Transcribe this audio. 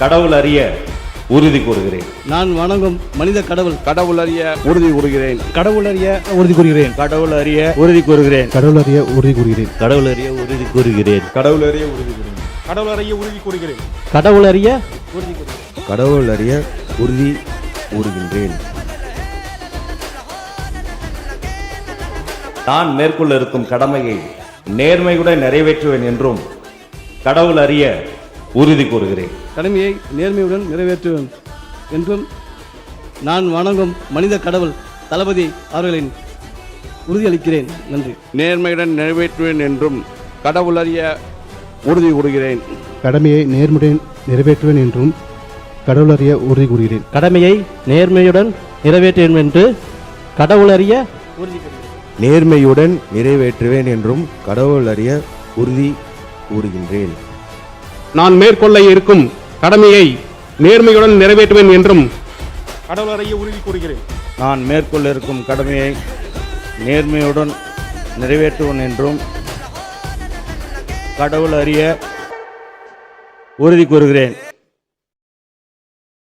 கடவுள் அறிய உறுதி கூறுகிறேன். நான் வணங்கும் மனித கடவுள் கடவுள் அறிய உறுதி கூறுகிறேன். கடவுள் அறிய உறுதி கூறுகிறேன். கடவுள் அறிய உறுதி கூறுகிறேன். கடவுள் அறிய உறுதி கூறுகிறேன். கடவுள் அறிய உறுதி கூறுகிறேன். கடவுள் அறிய உறுதி கூறுகிறேன். கடவுள் அறிய உறுதி கூறுகிறேன். கடவுள் அறிய உறுதி கூறுகிறேன். கடவுள் அறிய உறுதி கூறுகின்றேன். நான் மேற்கொள்ள இருக்கும் கடமையை நேர்மையுடன் நிறைவேற்றுவேன் என்றும் கடவுள் அறிய உறுதி கூறுகிறேன். கடமையை நேர்மையுடன் நிறைவேற்றுவேன் என்றும் நான் வணங்கும் மனித கடவுள் தளபதி அவர்களின் உறுதியளிக்கிறேன். நன்றி. நேர்மையுடன் நிறைவேற்றுவேன் என்றும் கடவுள் அறிய உறுதி கூறுகிறேன். கடமையை நேர்முடன் நிறைவேற்றுவேன் என்றும் கடவுள் அறிய உறுதி கூறுகிறேன். கடமையை நேர்மையுடன் நிறைவேற்றுவேன் என்று கடவுள் அறிய உறுதி கூறுகிறேன். நேர்மையுடன் நிறைவேற்றுவேன் என்றும் கடவுள் அறிய உறுதி கூறுகின்றேன். நான் மேற்கொள்ள இருக்கும் கடமையை நேர்மையுடன் நிறைவேற்றுவேன் என்றும் கடவுள் அறிய உறுதி கூறுகிறேன். நான் மேற்கொள்ள இருக்கும் கடமையை நேர்மையுடன் நிறைவேற்றுவேன் என்றும் கடவுள் அறிய உறுதி கூறுகிறேன்.